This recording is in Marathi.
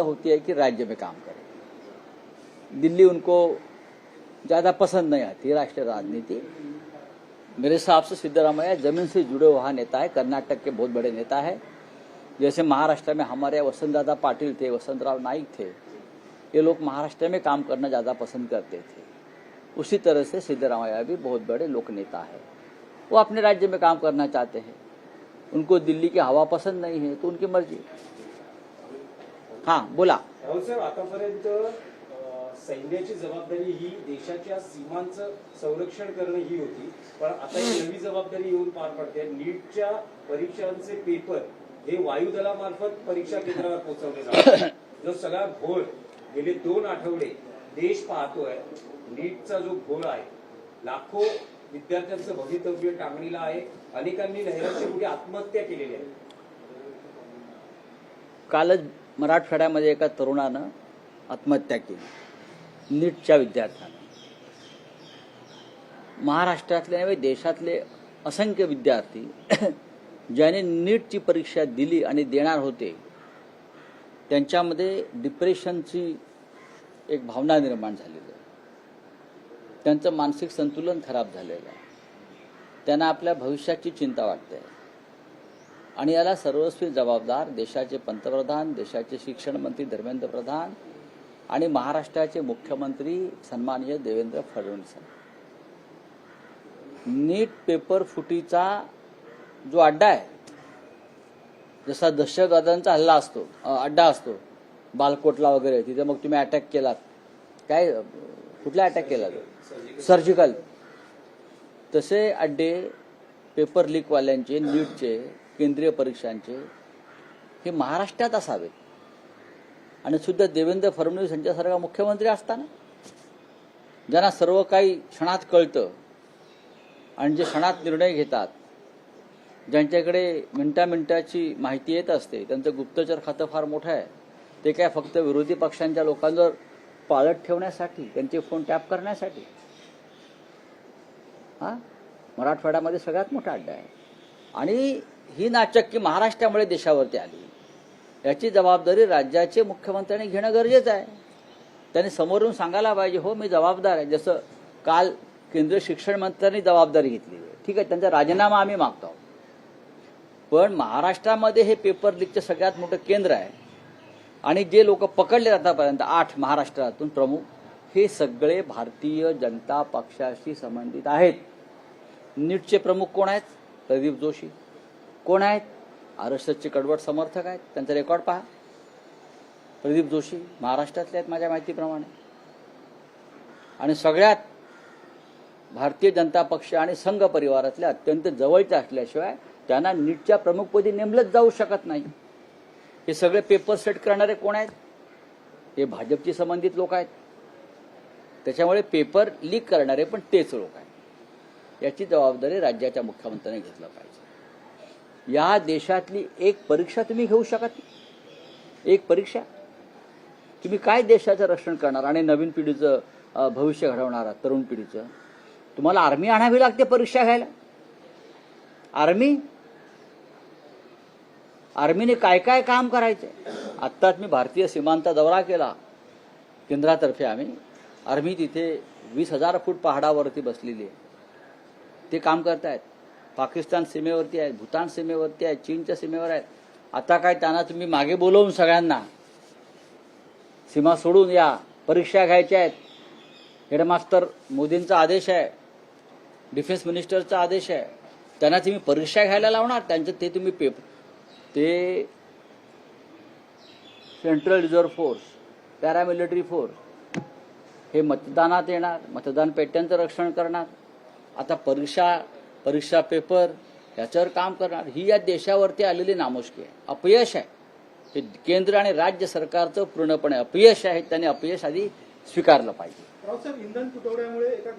होती है कि राज्य में काम करें। दिल्ली उनको ज़्यादा पसंद नहीं आती राष्ट्रीय राजनीति। मेरे हिसाब से सिद्धरामैया जमीन से जुड़े हुआ नेता है, कर्नाटक के बहुत बड़े नेता है। जैसे महाराष्ट्र में हमारे वसंतदादा पाटिल थे, वसंतराव नाईक थे, ये लोग महाराष्ट्र में काम करना ज़्यादा पसंद करते थे। उसी तरह से सिद्धरामैया भी बहुत बड़े लोक नेता है। वो अपने राज्य में काम करना चाहते हैं, उनको दिल्ली की हवा पसंद नहीं है तो उनकी मर्जी। हाँ बोला। राहुल साहेब, आतापर्यंत सैन्याची जबाबदारी ही देशाच्या सीमांचं संरक्षण करणं ही होती, पण आता ही नवी जबाबदारी येऊन पार पडते। नीटच्या परीक्षांचे पेपर हे वायुदलामार्फत परीक्षा केंद्रावर पोहोचवले जातात। जो सगळा घोळ गेले 2 आठवडे देश पाहतोय, नीटचा जो घोळ आहे, लाखो विद्यार्थ्यांचं भवितव्य टांगणीला आहे। अनेकांनी नैराश्य कुठे आत्महत्या केलेली आहे। कालच मराठवाड्यामध्ये एका तरुणानं आत्महत्या केली, नीटच्या विद्यार्थ्यानं। महाराष्ट्रातले नव्हे देशातले असंख्य विद्यार्थी ज्याने नीटची परीक्षा दिली आणि देणार होते, त्यांच्यामध्ये डिप्रेशनची एक भावना निर्माण झालेली आहे। त्यांचं मानसिक संतुलन खराब झालेलं आहे, त्यांना आपल्या भविष्याची चिंता वाटते आणि याला सर्वस्वी जबाबदार देशाचे पंतप्रधान, देशाचे शिक्षण मंत्री धर्मेंद्र प्रधान आणि महाराष्ट्राचे मुख्यमंत्री सन्माननीय देवेंद्र फडणवीस। नीट पेपर फुटीचा जो अड्डा आहे, जसा दहशतवाद्यांचा हल्ला असतो, अड्डा असतो बालकोटला वगैरे, तिथे मग तुम्ही अटॅक केलात, काय कुठला अटॅक केला, सर्जिकल, तसे अड्डे पेपर लीक वाल्यांचे, नीटचे, केंद्रीय परीक्षांचे हे महाराष्ट्रात असावेत। आणि सुद्धा देवेंद्र फडणवीस यांच्यासारखा मुख्यमंत्री असताना, ज्यांना सर्व काही क्षणात कळतं आणि जे क्षणात निर्णय घेतात, ज्यांच्याकडे मिनिटाची माहिती येत असते, त्यांचं गुप्तचर खातं फार मोठं आहे, ते काय फक्त विरोधी पक्षांच्या लोकांवर पाळत ठेवण्यासाठी, त्यांचे फोन टॅप करण्यासाठी। हा मराठवाड्यामध्ये सगळ्यात मोठा अड्डा आहे आणि ही नाचक्की महाराष्ट्रामुळे देशावरती आली। याची जबाबदारी राज्याचे मुख्यमंत्र्यांनी घेणं गरजेचं आहे। त्यांनी समोरून सांगायला पाहिजे, हो मी जबाबदार आहे। जसं काल केंद्रीय शिक्षण मंत्र्यांनी जबाबदारी घेतली, ठीक आहे, त्यांचा राजीनामा आम्ही मागतो, पण महाराष्ट्रामध्ये हे पेपर लीकचं सगळ्यात मोठं केंद्र आहे आणि जे लोक पकडले आतापर्यंत 8 महाराष्ट्रातून प्रमुख, हे सगळे भारतीय जनता पक्षाशी संबंधित आहेत। नीटचे प्रमुख कोण आहेत? प्रदीप जोशी। कोण आहेत? आरएसएसचे कडवट समर्थक आहेत, त्यांचा रेकॉर्ड पहा। प्रदीप जोशी महाराष्ट्रातले आहेत माझ्या माहितीप्रमाणे, आणि सगळ्यात भारतीय जनता पक्ष आणि संघ परिवारातल्या अत्यंत जवळच्या असल्याशिवाय त्यांना नीटच्या प्रमुखपदी नेमलंच जाऊ शकत नाही। हे सगळे पेपर सेट करणारे कोण आहेत? हे भाजपशी संबंधित लोक आहेत। त्याच्यामुळे पेपर लीक करणारे पण तेच लोक आहेत। याची जबाबदारी राज्याच्या मुख्यमंत्र्यांनी घेतलं पाहिजे। या देशातली एक परीक्षा तुम्ही घेऊ शकत नाही। एक परीक्षा तुम्ही काय देशाचं रक्षण करणार आणि नवीन पिढीचं भविष्य घडवणार, तरुण पिढीचं? तुम्हाला आर्मी आणावी लागते परीक्षा घ्यायला। आर्मीने काय काय काम करायचंय? आत्ताच मी भारतीय सीमांचा दौरा केला केंद्रातर्फे। आर्मी तिथे 20,000 फूट पहाडावरती बसलेली आहे, ते काम करतायत। पाकिस्तान सीमेवरती आहेत, भूतान सीमेवरती आहेत, चीनच्या सीमेवर आहेत। आता काय त्यांना तुम्ही मागे बोलवून सगळ्यांना सीमा सोडून या, परीक्षा घ्यायच्या आहेत। हेडमास्टर मोदींचा आदेश आहे, डिफेन्स मिनिस्टरचा आदेश आहे, त्यांना तुम्ही परीक्षा घ्यायला लावणार? त्यांचं ते तुम्ही ते central reserve force, paramilitary force हे मतदानात येणार, मतदान पेट्यांचं रक्षण करणार। आता परीक्षा पेपर याच्यावर काम करणार, ही या देशावरती आलेली नामुष्की आहे, अपयश आहे। हे केंद्र आणि राज्य सरकारचं पूर्णपणे अपयश आहे। त्यांनी अपयश आधी स्वीकारलं पाहिजे। राव साहेब, इंधन तुटवड्यामुळे एका